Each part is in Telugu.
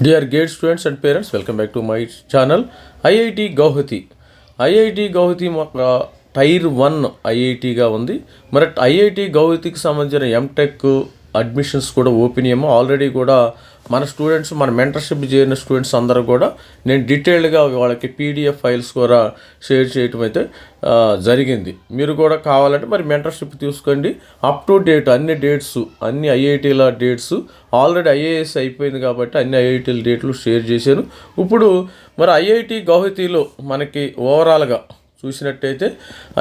Dear GATE students and parents, welcome back to my channel. IIT Guwahati. IIT Guwahati tier 1 ఐఐటీగా ఉంది. మరి ఐఐటి గౌహతికి సంబంధించిన ఎంటెక్ అడ్మిషన్స్ కూడా ఓపెన్ అయ్యాము. ఆల్రెడీ కూడా మన స్టూడెంట్స్, మన మెంటర్షిప్ చేరిన స్టూడెంట్స్ అందరూ కూడా నేను డీటెయిల్డ్గా వాళ్ళకి పీడిఎఫ్ ఫైల్స్ కూడా షేర్ చేయటం అయితే జరిగింది. మీరు కూడా కావాలంటే మరి మెంటర్షిప్ తీసుకోండి. అప్ టు డేట్ అన్ని డేట్స్, అన్ని ఐఐటీల డేట్స్, ఆల్రెడీ ఐఏఎస్ అయిపోయింది కాబట్టి అన్ని ఐఐటీల డేట్లు షేర్ చేశాను. ఇప్పుడు మరి ఐఐటి గౌహతిలో మనకి ఓవరాల్గా చూసినట్టయితే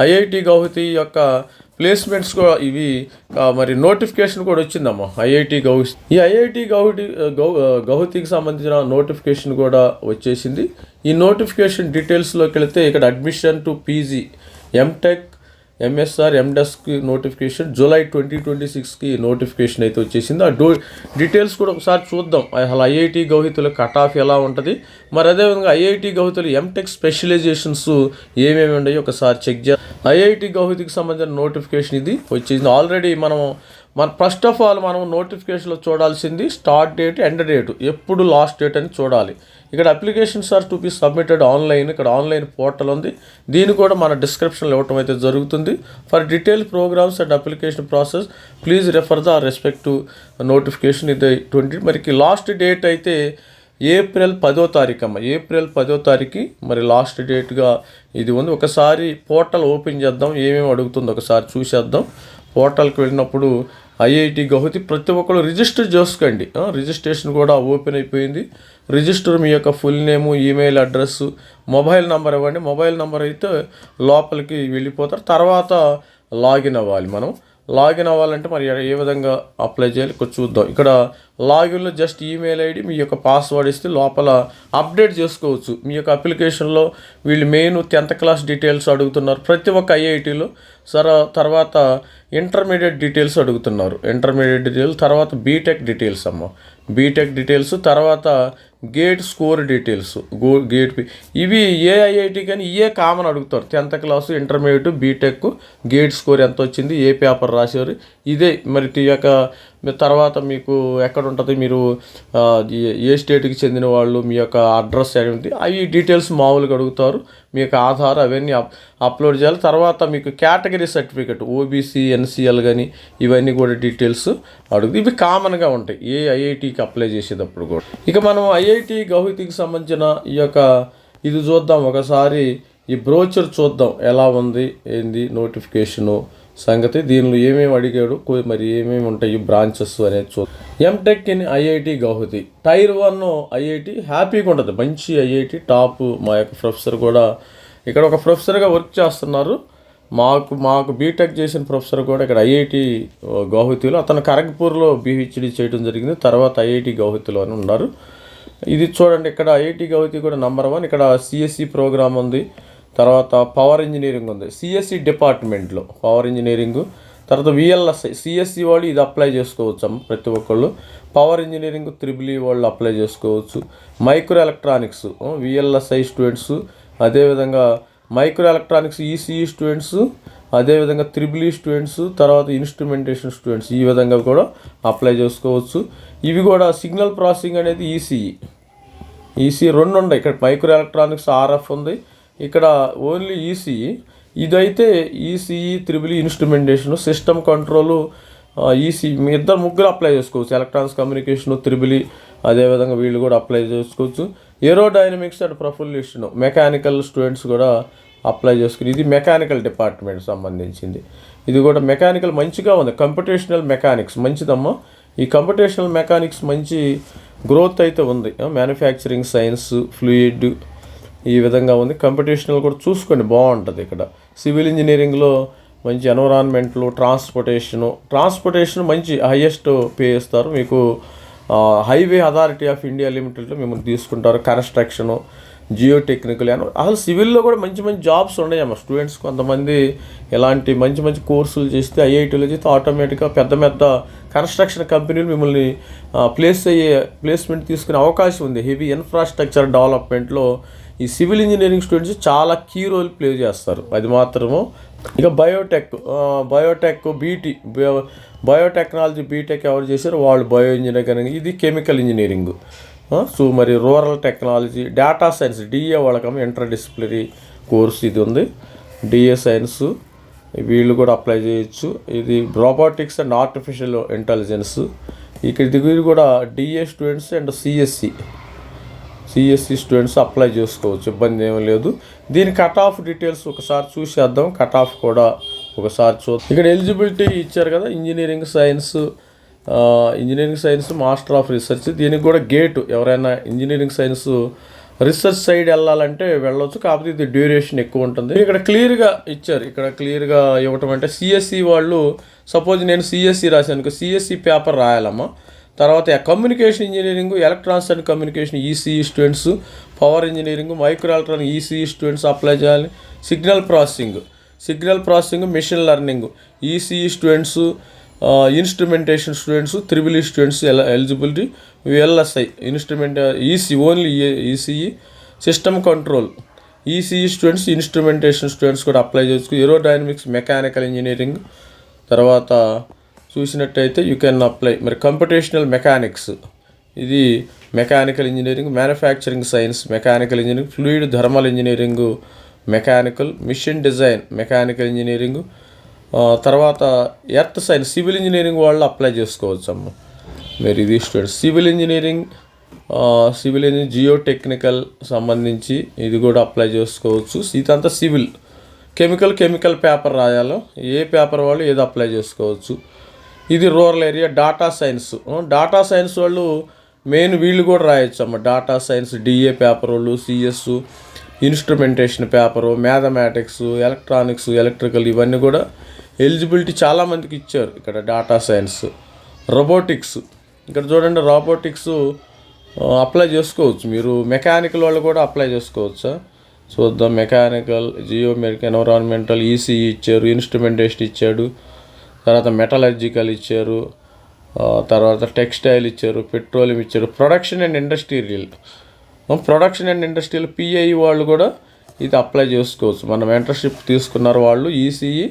ఐఐటి గౌహతి యొక్క ప్లేస్మెంట్స్ కూడా ఇవి మరి నోటిఫికేషన్ కూడా వచ్చిందమ్మా ఐఐటి గౌహతి. ఈ ఐఐటి గౌహతికి సంబంధించిన నోటిఫికేషన్ కూడా వచ్చేసింది. ఈ నోటిఫికేషన్ డీటెయిల్స్లోకి వెళితే ఇక్కడ admission to PG, MTech, MSR, ఎండెస్కి నోటిఫికేషన్ జూలై 2026కి నోటిఫికేషన్ అయితే వచ్చేసింది. ఆ డీటెయిల్స్ కూడా ఒకసారి చూద్దాం. అసలు ఐఐటి గౌహతిలో కట్ ఆఫ్ ఎలా ఉంటుంది, మరి అదేవిధంగా ఐఐటి గౌహతిలో ఎంటెక్ స్పెషలైజేషన్స్ ఏమేమి ఉన్నాయో ఒకసారి చెక్ చేయాలి. ఐఐటి గౌహతికి సంబంధించిన నోటిఫికేషన్ ఇది వచ్చేసింది. ఆల్రెడీ మన ఫస్ట్ ఆఫ్ ఆల్ మనం నోటిఫికేషన్లో చూడాల్సింది స్టార్ట్ డేట్, ఎండ్ డేట్, ఎప్పుడు లాస్ట్ డేట్ అని చూడాలి. ఇక్కడ applications are to be submitted online, ఇక్కడ ఆన్లైన్ పోర్టల్ ఉంది. దీన్ని కూడా మన డిస్క్రిప్షన్లో ఇవ్వటం అయితే జరుగుతుంది. For detail programs and application process please refer the respect notification ఇది 20. మరికి లాస్ట్ డేట్ అయితే ఏప్రిల్ 10వ తారీఖు అమ్మ. ఏప్రిల్ 10వ తారీఖు మరి లాస్ట్ డేట్గా ఇది ఉంది. ఒకసారి పోర్టల్ ఓపెన్ చేద్దాం, ఏమేమి అడుగుతుందో ఒకసారి చూసేద్దాం. పోర్టల్కి వెళ్ళినప్పుడు ఐఐటి గౌహతి ప్రతి ఒక్కరు రిజిస్టర్ చేసుకోండి. రిజిస్ట్రేషన్ కూడా ఓపెన్ అయిపోయింది. రిజిస్టర్ మీ యొక్క full name, email address, mobile number ఇవ్వండి. మొబైల్ నెంబర్ అయితే లోపలికి వెళ్ళిపోతారు. తర్వాత లాగిన్ అవ్వాలి. మనం లాగిన్ అవ్వాలంటే మరి ఏ విధంగా అప్లై చేయాలి చూద్దాం. ఇక్కడ లాగిన్లో జస్ట్ ఈమెయిల్ ఐడి, మీ యొక్క పాస్వర్డ్ ఇస్తే లోపల అప్డేట్ చేసుకోవచ్చు. మీ యొక్క అప్లికేషన్లో వీళ్ళు మెయిన్ 10th క్లాస్ డీటెయిల్స్ అడుగుతున్నారు ప్రతి ఒక్క ఐఐటీలో. తర్వాత ఇంటర్మీడియట్ డీటెయిల్స్ అడుగుతున్నారు. ఇంటర్మీడియట్ డీటెయిల్స్ తర్వాత బీటెక్ డీటెయిల్స్ అమ్మ. బీటెక్ డీటెయిల్స్ తర్వాత గేట్ స్కోర్ డీటెయిల్స్, గేట్ ఇవి ఏ ఐఐటి కానీ ఇవే కామన్ అడుగుతారు. 10th class, intermediate, BTech, GATE score ఎంత వచ్చింది, ఏ పేపర్ రాశారు, ఇదే మరి ఈ యొక్క తర్వాత మీకు ఎక్కడ ఉంటుంది, మీరు ఏ స్టేట్కి చెందిన వాళ్ళు, మీ యొక్క అడ్రస్ ఏంటి, అవి డీటెయిల్స్ మామూలుగా అడుగుతారు. మీ యొక్క ఆధార్ అవన్నీ అప్లోడ్ చేయాలి. తర్వాత మీకు కేటగిరీ సర్టిఫికెట్, ఓబీసీ, ఎన్సీఎల్ కానీ ఇవన్నీ కూడా డీటెయిల్స్ అడుగుతాయి. ఇవి కామన్గా ఉంటాయి ఏ ఐఐటికి అప్లై చేసేటప్పుడు కూడా. ఇక మనం ఐఐటి గౌహతికి సంబంధించిన ఈ యొక్క ఇది చూద్దాం ఒకసారి. ఈ బ్రోచర్ చూద్దాం ఎలా ఉంది, ఏంది నోటిఫికేషను సంగతి, దీనిలో ఏమేమి అడిగాడు, మరి ఏమేమి ఉంటాయి బ్రాంచెస్ అనేది చూద్దాం. MTech in IIT Guwahati tier 1 IIT హ్యాపీగా ఉంటుంది. మంచి ఐఐటి టాప్. మా యొక్క ప్రొఫెసర్ కూడా ఇక్కడ ఒక ప్రొఫెసర్గా వర్క్ చేస్తున్నారు. మాకు బీటెక్ చేసిన ప్రొఫెసర్ కూడా ఇక్కడ ఐఐటి గౌహతిలో, అతను ఖరగ్పూర్లో పిహెచ్డి చేయడం జరిగింది. తర్వాత ఐఐటి గౌహతిలోనే ఉన్నారు. ఇది చూడండి, ఇక్కడ ఐఐటి గౌహతి కూడా నెంబర్ 1. ఇక్కడ సిఎస్సి ప్రోగ్రామ్ ఉంది. తర్వాత పవర్ ఇంజనీరింగ్ ఉంది సిఎస్సి డిపార్ట్మెంట్లో, పవర్ ఇంజనీరింగు. తర్వాత విఎల్ఎస్ఐ సిఎస్సి వాళ్ళు ఇది అప్లై చేసుకోవచ్చు ప్రతి ఒక్కళ్ళు. పవర్ ఇంజనీరింగ్ త్రిబుల్ ఈ వాళ్ళు అప్లై చేసుకోవచ్చు. మైక్రో ఎలక్ట్రానిక్స్ విఎల్ఎస్ఐ స్టూడెంట్స్, అదేవిధంగా మైక్రో ఎలక్ట్రానిక్స్ ఈసీఈ స్టూడెంట్స్, అదేవిధంగా త్రిబుల్ ఈ స్టూడెంట్స్, తర్వాత ఇన్స్ట్రుమెంటేషన్ స్టూడెంట్స్ ఈ విధంగా కూడా అప్లై చేసుకోవచ్చు. ఇవి కూడా సిగ్నల్ ప్రాసెసింగ్ అనేది ఈసీఈ 2 ఉన్నాయి. ఇక్కడ మైక్రో ఎలక్ట్రానిక్స్ ఆర్ఎఫ్ ఉంది, ఇక్కడ ఓన్లీ ఈసీఈ. ఇదైతే ECE triple instrumentation, system control EC మీ ముగ్గురు అప్లై చేసుకోవచ్చు. ఎలక్ట్రానిక్స్ కమ్యూనికేషన్ త్రిబుల్, అదేవిధంగా వీళ్ళు కూడా అప్లై చేసుకోవచ్చు. Aerodynamics and propulsion mechanical students కూడా అప్లై చేసుకుని, ఇది మెకానికల్ డిపార్ట్మెంట్ సంబంధించింది. ఇది కూడా మెకానికల్ మంచిగా ఉంది. కంప్యూటేషనల్ మెకానిక్స్ మంచిదమ్మా. ఈ కంప్యూటేషనల్ మెకానిక్స్ మంచి గ్రోత్ అయితే ఉంది. మ్యానుఫ్యాక్చరింగ్ సైన్స్, ఫ్లూయిడ్ ఈ విధంగా ఉంది. కంప్యూటేషనల్ కూడా చూసుకోండి, బాగుంటుంది. ఇక్కడ సివిల్ ఇంజనీరింగ్లో మంచి ఎన్విరాన్మెంట్లు, ట్రాన్స్పోర్టేషన్ మంచి హైయెస్ట్ పే ఇస్తారు మీకు. హైవే అథారిటీ ఆఫ్ ఇండియా లిమిటెడ్లో మిమ్మల్ని తీసుకుంటారు. కన్స్ట్రక్షను, జియో టెక్నికల్, అసలు సివిల్లో కూడా మంచి మంచి జాబ్స్ ఉన్నాయమ్మ. స్టూడెంట్స్ కొంతమంది ఇలాంటి మంచి మంచి కోర్సులు చేస్తే ఐఐటీలో చేస్తే ఆటోమేటిక్గా పెద్ద కన్స్ట్రక్షన్ కంపెనీలు మిమ్మల్ని ప్లేస్మెంట్ తీసుకునే అవకాశం ఉంది. హెవీ ఇన్ఫ్రాస్ట్రక్చర్ డెవలప్మెంట్లో ఈ సివిల్ ఇంజనీరింగ్ స్టూడెంట్స్ చాలా కీ రోల్ ప్లే చేస్తారు. అది మాత్రము. ఇక బయోటెక్ బయోటెక్నాలజీ బీటెక్ ఎవరు చేశారు వాళ్ళు బయో ఇంజనీరింగ్. ఇది కెమికల్ ఇంజనీరింగ్. సో మరి rural technology, data science DA వాళ్ళకమ్మ ఇంటర్ డిసిప్లినరీ కోర్స్ ఇది ఉంది. డిఏ సైన్స్ వీళ్ళు కూడా అప్లై చేయొచ్చు. ఇది రోబోటిక్స్ అండ్ ఆర్టిఫిషియల్ ఇంటెలిజెన్స్. ఇక్కడ దగ్గర కూడా DA students and CSC students apply చేసుకోవచ్చు, ఇబ్బంది ఏమీ లేదు. దీని కట్ ఆఫ్ డీటెయిల్స్ ఒకసారి చూసేద్దాం. కట్ ఆఫ్ కూడా ఒకసారి చూద్దాం. ఇక్కడ ఎలిజిబిలిటీ ఇచ్చారు కదా, engineering science master of research. దీనికి కూడా గేటు, ఎవరైనా ఇంజనీరింగ్ సైన్స్ రీసెర్చ్ సైడ్ వెళ్ళాలంటే వెళ్ళొచ్చు, కాకపోతే ఇది డ్యూరేషన్ ఎక్కువ ఉంటుంది. ఇక్కడ క్లియర్గా ఇచ్చారు. ఇక్కడ క్లియర్గా ఇవ్వటం అంటే సిఎస్సి వాళ్ళు, సపోజ్ నేను సిఎస్సి రాశాను, సిఎస్సి పేపర్ రాయాలమ్మా. తర్వాత communication engineering, electronics and communication ECE students, power engineering, micro electronic ECE students apply చేయాలి. Signal processing, machine learning ECE students, instrumentation students, triple students eligibility. VLSI only ECE, system control ECE students, instrumentation students కూడా అప్లై చేసుకో. Aerodynamics, mechanical engineering. తర్వాత చూసినట్టయితే యూ కెన్ అప్లై మరి కంప్యూటేషనల్ మెకానిక్స్, ఇది mechanical engineering. Manufacturing science, mechanical engineering. Fluid thermal engineering, mechanical. Machine design, mechanical engineering. తర్వాత ఎర్త్ సైన్స్, సివిల్ ఇంజనీరింగ్ వాళ్ళు అప్లై చేసుకోవచ్చు అమ్మ. మరి ఇది students civil engineering, geo technical సంబంధించి ఇది కూడా అప్లై చేసుకోవచ్చు. ఇదంతా సివిల్. కెమికల్ పేపర్ రాయాలో, ఏ పేపర్ వాళ్ళు ఏది అప్లై చేసుకోవచ్చు. ఇది రూరల్ ఏరియా. డేటా సైన్స్ వాళ్ళు మెయిన్ వీళ్ళు కూడా రాయొచ్చు అమ్మ. డేటా సైన్స్ డిఏ పేపర్ వాళ్ళు, CS, instrumentation paper, mathematics, electronics, electrical ఇవన్నీ కూడా ఎలిజిబిలిటీ చాలామందికి ఇచ్చారు. ఇక్కడ డేటా సైన్స్. రోబోటిక్స్, ఇక్కడ చూడండి, రోబోటిక్స్ అప్లై చేసుకోవచ్చు మీరు. మెకానికల్ వాళ్ళు కూడా అప్లై చేసుకోవచ్చా చూద్దాం. మెకానికల్, జియోమెట్రిక్, ఎన్విరాన్మెంటల్, ఈసీఈ ఇచ్చారు, ఇన్స్ట్రుమెంటేషన్ ఇచ్చాడు, తర్వాత మెటలర్జికల్ ఇచ్చారు, తర్వాత టెక్స్టైల్ ఇచ్చారు, పెట్రోలియం ఇచ్చారు, ప్రొడక్షన్ అండ్ ఇండస్ట్రియల్ పిఐ వాళ్ళు కూడా ఇది అప్లై చేసుకోవచ్చు. మన మెంటర్షిప్ తీసుకున్నారు వాళ్ళు ఈసీఈ.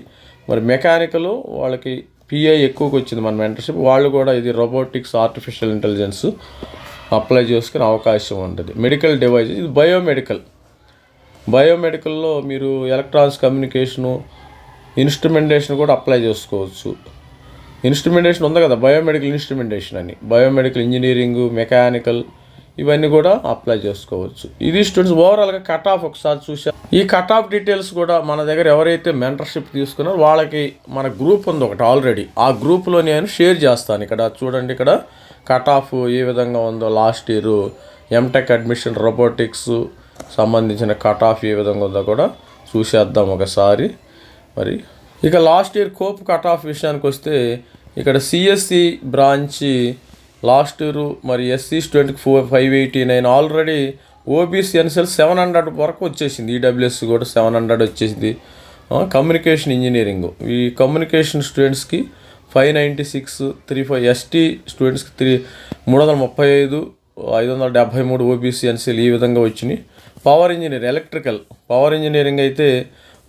మరి మెకానికల్ వాళ్ళకి పిఐ ఎక్కువకి వచ్చింది మన మెంటర్షిప్, వాళ్ళు కూడా ఇది రోబోటిక్స్, ఆర్టిఫిషియల్ ఇంటెలిజెన్స్ అప్లై చేసుకునే అవకాశం ఉంటుంది. మెడికల్ డివైస్, ఇది బయోమెడికల్లో మీరు ఎలక్ట్రానిక్స్, కమ్యూనికేషను, ఇన్స్ట్రుమెంటేషన్ కూడా అప్లై చేసుకోవచ్చు. ఇన్స్ట్రుమెంటేషన్ ఉంది కదా, బయోమెడికల్ ఇన్స్ట్రుమెంటేషన్ అని, బయోమెడికల్ ఇంజనీరింగ్, మెకానికల్ ఇవన్నీ కూడా అప్లై చేసుకోవచ్చు. ఇది స్టూడెంట్స్ ఓవరాల్గా కట్ ఆఫ్ ఒకసారి చూసారు. ఈ కట్ ఆఫ్ డీటెయిల్స్ కూడా మన దగ్గర ఎవరైతే మెంటర్షిప్ తీసుకున్నారో వాళ్ళకి మన గ్రూప్ ఉంది ఒకటి ఆల్రెడీ, ఆ గ్రూప్లో నేను షేర్ చేస్తాను. ఇక్కడ చూడండి, ఇక్కడ కట్ ఆఫ్ ఏ విధంగా ఉందో, last year MTech admission robotics సంబంధించిన కట్ ఆఫ్ ఏ విధంగా ఉందో కూడా చూసేద్దాం ఒకసారి. మరి ఇక last year COAP cut off విషయానికి వస్తే, ఇక్కడ సిఎస్సి బ్రాంచి లాస్ట్ ఇయర్ మరి ఎస్సీ స్టూడెంట్కి 589, ఆల్రెడీ ఓబీసీ ఎన్సెల్ 700 వరకు వచ్చేసింది, ఈడబ్ల్యూఎస్ కూడా 700 వచ్చేసింది. కమ్యూనికేషన్ ఇంజనీరింగ్, ఈ కమ్యూనికేషన్ స్టూడెంట్స్కి 596, 35, ఎస్టీ స్టూడెంట్స్కి 335, 573 ఓబీసీ ఎన్సెల్ ఈ విధంగా వచ్చినాయి. పవర్ ఇంజనీరింగ్ అయితే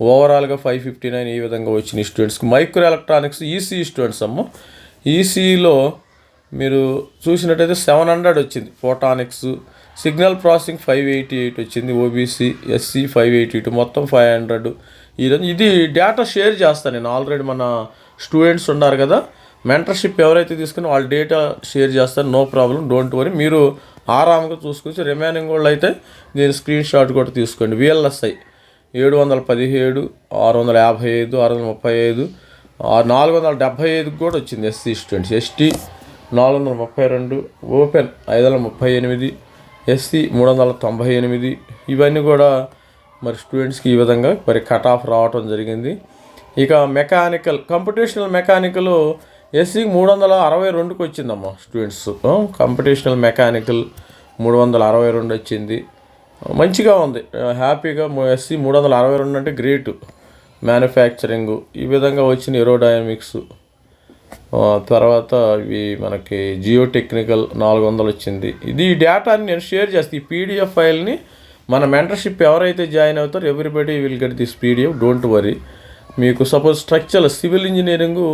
ఓవరాల్గా 559 ఈ విధంగా వచ్చినాయి స్టూడెంట్స్కి. మైక్రో ఎలక్ట్రానిక్స్ ఈసీఈ స్టూడెంట్స్ అమ్మ, ఈసీఈలో మీరు చూసినట్టయితే 700 వచ్చింది. ఫోటానిక్స్, సిగ్నల్ ప్రాసెసింగ్ 588 వచ్చింది, ఓబీసీ ఎస్సీ 582, మొత్తం 500. ఇది డేటా షేర్ చేస్తాను నేను. ఆల్రెడీ మన స్టూడెంట్స్ ఉన్నారు కదా, మెంటర్షిప్ ఎవరైతే తీసుకుని వాళ్ళ డేటా షేర్ చేస్తారు, నో ప్రాబ్లం, డోంట్ వరీ. మీరు ఆరాంగా చూసుకోవచ్చు. రిమైనింగ్ వాళ్ళు అయితే దీని స్క్రీన్ షాట్ కూడా తీసుకోండి. విఎల్ఎస్ఐ 717, 655, 635, 475 కూడా వచ్చింది SC students. ST 432, open 538, SC 398. ఇవన్నీ కూడా మరి స్టూడెంట్స్కి ఈ విధంగా మరి కట్ ఆఫ్ రావటం జరిగింది. ఇక కంప్యూటేషనల్ మెకానికల్ ఎస్సీకి 362కి వచ్చిందమ్మా స్టూడెంట్స్. కంప్యూటేషనల్ మెకానికల్ 362 వచ్చింది, మంచిగా ఉంది, హ్యాపీగా. ఎస్సీ 362 అంటే గ్రేట్. మ్యానుఫ్యాక్చరింగ్ ఈ విధంగా వచ్చిన ఏరోడైనమిక్స్, తర్వాత ఇవి మనకి జియో టెక్నికల్ 400 వచ్చింది. ఇది డేటాని నేను షేర్ చేస్తాను. ఈ పీడిఎఫ్ ఫైల్ని మన మెంటర్షిప్ ఎవరైతే జాయిన్ అవుతారో everybody will get this PDF, don't worry. మీకు సపోజ్ సివిల్ ఇంజనీరింగు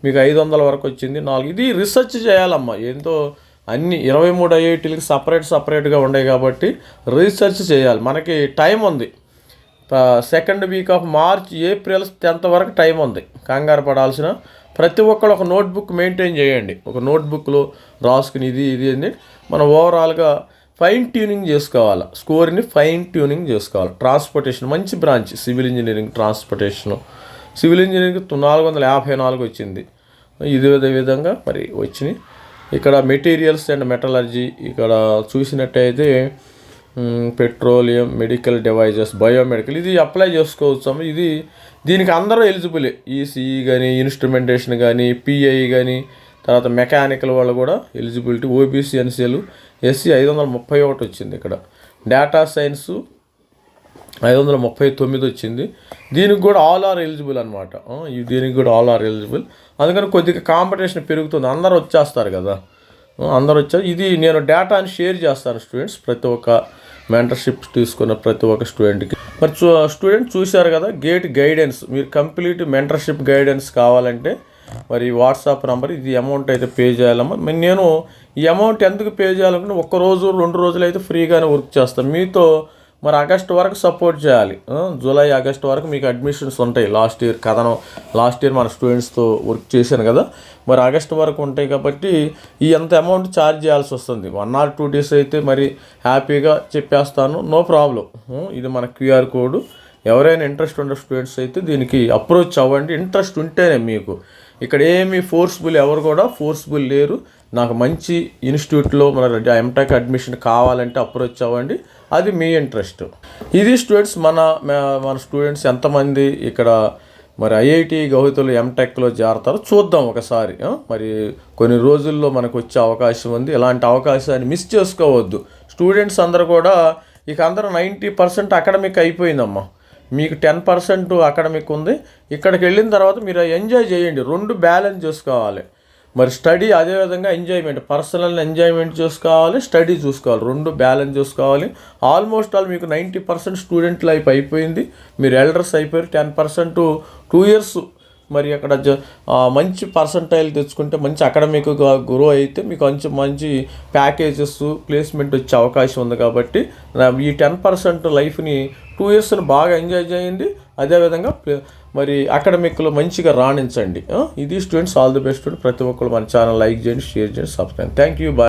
మీకు 500 వరకు వచ్చింది. ఇది రీసెర్చ్ చేయాలమ్మా, ఏందో అన్ని 23 ఐఐటీలకి సపరేట్గా ఉన్నాయి కాబట్టి రీసెర్చ్ చేయాలి. మనకి టైం ఉంది, second week off March, April 10th వరకు టైం ఉంది. కంగారు పడాల్సిన ప్రతి ఒక్కరు ఒక నోట్బుక్ మెయింటైన్ చేయండి. ఒక నోట్బుక్లో రాసుకుని ఇది అని మనం ఓవరాల్గా ఫైన్ ట్యూనింగ్ చేసుకోవాలి, స్కోర్ని ఫైన్ ట్యూనింగ్ చేసుకోవాలి. ట్రాన్స్పోర్టేషన్ మంచి branch, civil engineering transportation. Civil engineering 454 వచ్చింది. ఇదే విధంగా మరి వచ్చినాయి. ఇక్కడ మెటీరియల్స్ అండ్ మెటలర్జీ ఇక్కడ చూసినట్టయితే పెట్రోలియం, మెడికల్ డివైజెస్, బయోమెడికల్ ఇది అప్లై చేసుకోవచ్చు. దీనికి అందరూ ఎలిజిబులే. ఈసీఈ కానీ, ఇన్స్ట్రుమెంటేషన్ కానీ, పిఐ కానీ, తర్వాత మెకానికల్ వాళ్ళు కూడా ఎలిజిబిలిటీ. ఓబీసీ, ఎన్సీఎల్, ఎస్సీ 531 వచ్చింది. ఇక్కడ డేటా సైన్సు 539 వచ్చింది. దీనికి కూడా ఆల్ ఆర్ ఎలిజిబుల్ అనమాట. దీనికి కూడా ఆల్ ఆర్ ఎలిజిబుల్. అందుకని కొద్దిగా కాంపిటీషన్ పెరుగుతుంది, అందరూ వచ్చేస్తారు కదా, అందరూ వచ్చారు. ఇది నేను డేటాని షేర్ చేస్తాను స్టూడెంట్స్, ప్రతి ఒక్క మెంటర్షిప్ తీసుకున్న ప్రతి ఒక్క స్టూడెంట్కి. మరి స్టూడెంట్ చూశారు కదా గేట్ గైడెన్స్. మీరు కంప్లీట్ మెంటర్షిప్ గైడెన్స్ కావాలంటే మరి వాట్సాప్ నెంబర్, ఇది అమౌంట్ అయితే పే చేయాలమ్మా. నేను ఈ అమౌంట్ ఎందుకు పే చేయాలనుకుంటే 1 రోజు 2 రోజులు అయితే ఫ్రీగానే వర్క్ చేస్తాను. మీతో మరి ఆగస్టు వరకు సపోర్ట్ చేయాలి. జూలై ఆగస్టు వరకు మీకు అడ్మిషన్స్ ఉంటాయి. లాస్ట్ ఇయర్ మన స్టూడెంట్స్తో వర్క్ చేశాను కదా, మరి ఆగస్టు వరకు ఉంటాయి కాబట్టి ఈ ఎంత అమౌంట్ ఛార్జ్ చేయాల్సి వస్తుంది. 1 or 2 days అయితే మరి హ్యాపీగా చెప్పేస్తాను, నో ప్రాబ్లం. ఇది మన క్యూఆర్ కోడ్. ఎవరైనా ఇంట్రెస్ట్ ఉన్న స్టూడెంట్స్ అయితే దీనికి అప్రోచ్ అవ్వండి. ఇంట్రెస్ట్ ఉంటేనే మీకు. ఇక్కడ ఏమీ ఎవరు కూడా ఫోర్స్బుల్ లేరు. నాకు మంచి ఇన్స్టిట్యూట్లో మన ఎంటెక్ అడ్మిషన్ కావాలంటే అప్రోచ్ అవ్వండి, అది మీ ఇంట్రెస్ట్. ఇది స్టూడెంట్స్, మన స్టూడెంట్స్ ఎంతమంది ఇక్కడ మరి ఐఐటి గౌహతిలో ఎంటెక్లో చేరతారో చూద్దాం ఒకసారి. మరి కొన్ని రోజుల్లో మనకు వచ్చే అవకాశం ఉంది. ఇలాంటి అవకాశాన్ని మిస్ చేసుకోవద్దు. స్టూడెంట్స్ అందరూ కూడా ఇక అందరూ 90% అకాడమిక్ అయిపోయిందమ్మా. మీకు 10% అకాడమిక్ ఉంది. ఇక్కడికి వెళ్ళిన తర్వాత మీరు ఎంజాయ్ చేయండి. 2 బ్యాలెన్స్ చేసుకోవాలి. మరి స్టడీ అదేవిధంగా ఎంజాయ్మెంట్, పర్సనల్ ఎంజాయ్మెంట్ చూసుకోవాలి, స్టడీ చూసుకోవాలి, 2 బ్యాలెన్స్ చూసుకోవాలి. ఆల్మోస్ట్ ఆల్ మీకు 90% స్టూడెంట్ లైఫ్ అయిపోయింది. మీరు ఎల్డర్స్ అయిపోయారు. 10% 2 years మరి అక్కడ మంచి పర్సంటైల్ తెచ్చుకుంటే, మంచి అకాడమిక్గా గ్రో అయితే మీకు మంచి ప్యాకేజెస్, ప్లేస్మెంట్ వచ్చే అవకాశం ఉంది. కాబట్టి ఈ 10% లైఫ్ని 2 years బాగా ఎంజాయ్ చేయండి. అదేవిధంగా మరి అకాడమిక్లో మంచిగా రాణించండి. ఇది స్టూడెంట్స్, ఆల్ ది బెస్ట్. ప్రతి ఒక్కరు మన ఛానల్ లైక్ చేయండి, షేర్ చేయండి, సబ్స్క్రైబ్. Thank you, bye.